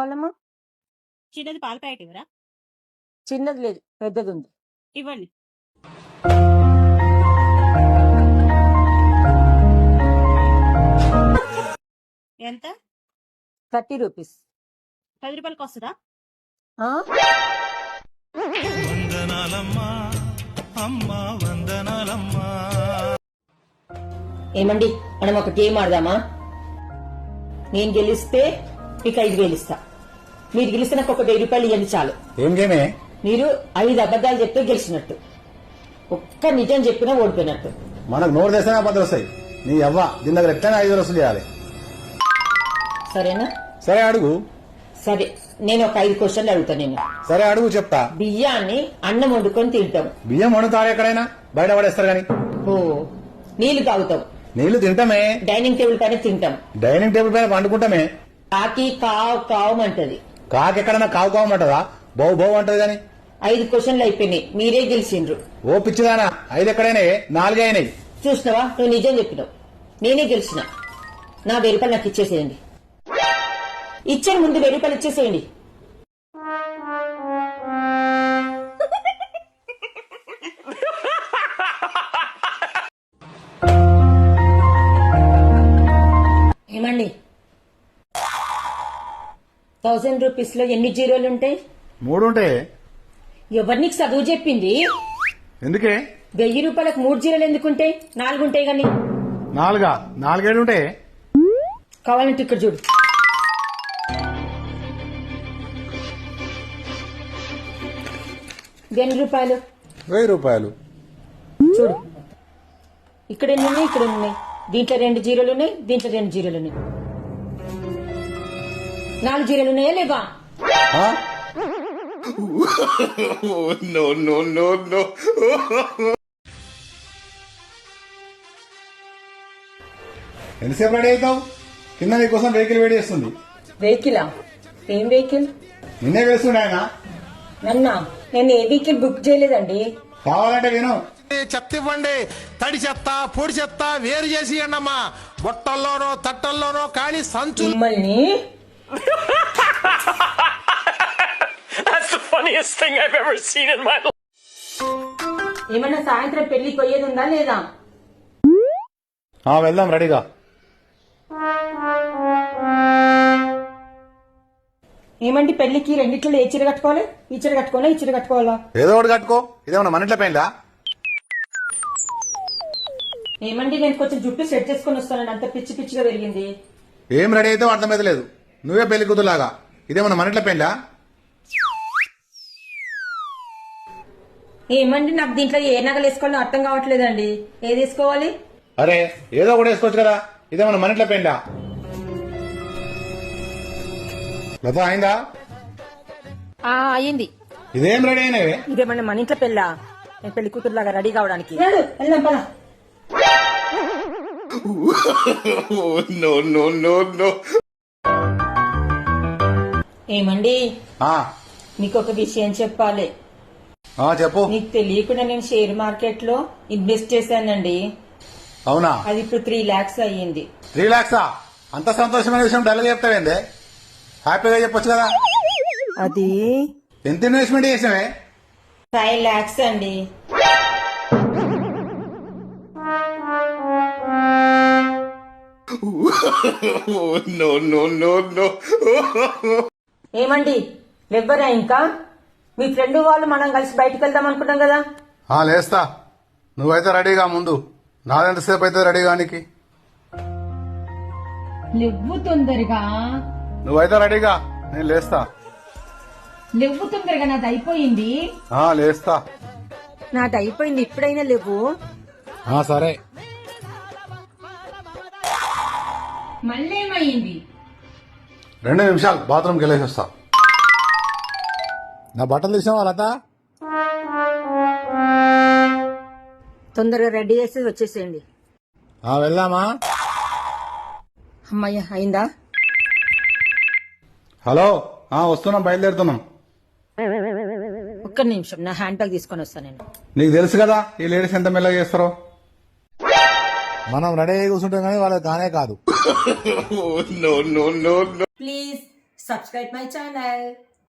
కావాలమ్మా? చిన్నది పాల ప్యాకెట్ ఇవ్వరా? చిన్నది లేదు, పెద్దది ఉంది. ఇవ్వండి. ఎంత? 30 రూపీస్. 10 రూపాయలకి వస్తుందా? ఏమండి, మనం ఒక గేమ్ ఆడదామా? నేను గెలిస్తే మీకు 5,000 ఇస్తా. మీరు గెలిస్తే నాకు ఒక 1000 రూపాయలు ఇవ్వండి చాలు. ఏం గేమే? మీరు 5 అబద్ధాలు చెప్తే గెలిచినట్టు, ఒక్క నిజం చెప్పినా ఓడిపోయినట్టు. మనకు నోరు తెస్తే అబద్ధాలు వస్తాయి. నీ అవ్వ దీని దగ్గర ఎట్లా 5,000 వసూలు చేయాలి. సరేనా? సరే అడుగు. సరే, నేను ఒక 5 క్వశ్చన్లు అడుగుతా. నేను సరే అడుగు, చెప్తా. బియ్యాన్ని అన్నం వండుకొని తింటాం. బియ్యం వండుతారు ఎక్కడైనా, బయట పడేస్తారు గాని. ఓ, నీళ్లు తాగుతాం. నీళ్లు తింటామే. డైనింగ్ టేబుల్ పైన తింటాం. డైనింగ్ టేబుల్ పైన వండుకుంటామే. కాకి కావు కావమంటది. కాకి ఎక్కడైనా కావు కావమంటదా? బౌ బౌ అంటది గాని. 5 క్వశ్చన్లు అయిపోయినాయి, మీరే గెలిచిండ్రు. ఓ పిచ్చిదానా, 5 ఎక్కడైనా 4 అయినాయి. చూసినావా, నువ్వు నిజం చెప్పినావు, నేనే గెలిచిన. నా 1000 రూపాయలు నాకు ఇచ్చేసేయండి. ఇచ్చాను, ముందు 1000 రూపాయలు ఇచ్చేసేయండి. ఏమండి, 1000 రూపీస్ లో ఎన్ని జీరోలు ఉంటాయి? 3 ఉంటాయి. ఎవరు నీకు చదువు చెప్పింది? ఎందుకే? 1000 రూపాయలకు 3 జీరోలు ఎందుకుంటాయి? 4 ఉంటాయి గాని. 4 ఏడు ఉంటాయి. కావాలంటే ఇక్కడ చూడు. 1000 రూపాయలు. 1000 రూపాయలు చూడు, ఇక్కడ ఎన్ని ఉన్నాయి, ఇక్కడ ఎన్ని ఉన్నాయి? దీంట్లో 2 జీరోలు ఉన్నాయి, దీంట్లో 2 జీరోలు ఉన్నాయి. 4 జీరోలు ఉన్నాయా లేవా? ఎంతసేపు రెడీ అవుతావు? కింద నీకోసం వెహికల్ వెయిట్ చేస్తుంది. వెహికలా? ఏం వెహికల్? నిన్నే వేస్తుండే ఆయన. నన్నా? నేను ఏ వెహికల్ బుక్ చేయలేదండి. కావాలంటే విను. చెత్త ఇవ్వండి, తడి చెత్త పొడి చెత్త వేరు చేసి ఇవ్వండమ్మా. బొట్టల్లోనో తట్టల్లోనో ఖాళీ సంచు. మిమ్మల్ని ఏమన్నా సాయంత్రం పెళ్లికి పోయేది ఉందా లేదా? వెళ్దాం రెడీగా. ఏమండి, పెళ్లికి రెండిట్లో ఏ చీర కట్టుకోవాలి? ఈ చీర కట్టుకోవాలా, ఈ చీర కట్టుకోవాలా? ఏదో ఒకటి కట్టుకో. ఇదేమన్నా మన ఇంట్లో పెళ్ళా? ఏమండి, నేను కొంచెం జుట్టు సెట్ చేసుకుని వస్తానండి, అంత పిచ్చి పిచ్చిగా పెరిగింది. ఏం రెడీ అయితే అర్థమైతే లేదు. నువ్వే పెళ్లి కూతురులాగా. ఇదేమన్నా మన ఇంట్లో పెళ్ళా? ఏమండి, నాకు దీంట్లో ఏ నగలు వేసుకోవాలో అర్థం కావట్లేదండి. ఏది వేసుకోవాలి? అరే ఏదో ఒకటి వేసుకోవచ్చు కదా. ఇదేమన్నా మన ఇంట్లో పెళ్ళా? లత అయిందా? అయ్యింది. ఇదేం రెడీ అయినవే? ఇదేమన్నా మన ఇంట్లో పెళ్ళా? నేను పెళ్లి కూతురులాగా రెడీ కావడానికి. వెళ్దాం పద. ఏమండి, మీకు ఒక విషయం చెప్పాలి. చెప్పు. నీకు తెలియకుండా నేను షేర్ మార్కెట్ లో ఇన్వెస్ట్ చేశానండి. అవునా? అది ఇప్పుడు 3 lakhs అయ్యింది. 3 lakhs? అంత సంతోషమైన విషయం డల్గా చెప్తావేందే? హ్యాపీగా చెప్పొచ్చు కదా. అది ఎంత ఇన్వెస్ట్మెంట్ చేసావే? 5 lakhs అండి. ఏమండి, లేవరా ఇంకా? మీ ఫ్రెండ్ వాళ్ళు మనం కలిసి బయటకు వెళ్దాం అనుకున్నాం కదా. లేస్తా. నువ్వైతే రెడీగా ముందు. నాదెంతసేపు అయితే రెడీగానికి. లేవు తొందరగా. నువ్వైతే రెడీగా, నేను లేస్తా. లేవు తొందరగా, నాది అయిపోయింది. లేస్తా. నాది అయిపోయింది, ఇప్పుడైనా లేవు. సరే. మళ్ళీ ఏమైంది? 2 నిమిషాలు బాత్రూమ్కి వెళ్ళేసి వస్తా. నా బట్టలు తీసావా లత? తొందరగా రెడీ చేసి వచ్చేసేయండి. వెళ్దామా? అమ్మయ్య, అయిందా? హలో, వస్తున్నాం, బయలుదేరుతున్నాం. ఒక్క నిమిషం, నా హ్యాండ్ బ్యాగ్ తీసుకొని వస్తాను నేను. నీకు తెలుసు కదా ఈ లేడీస్ ఎంత మెల్లగా చేస్తారో. మనం రెడీ అయ్యి కూర్చుంటాం కానీ వాళ్ళకి కానే కాదు. Please subscribe my channel.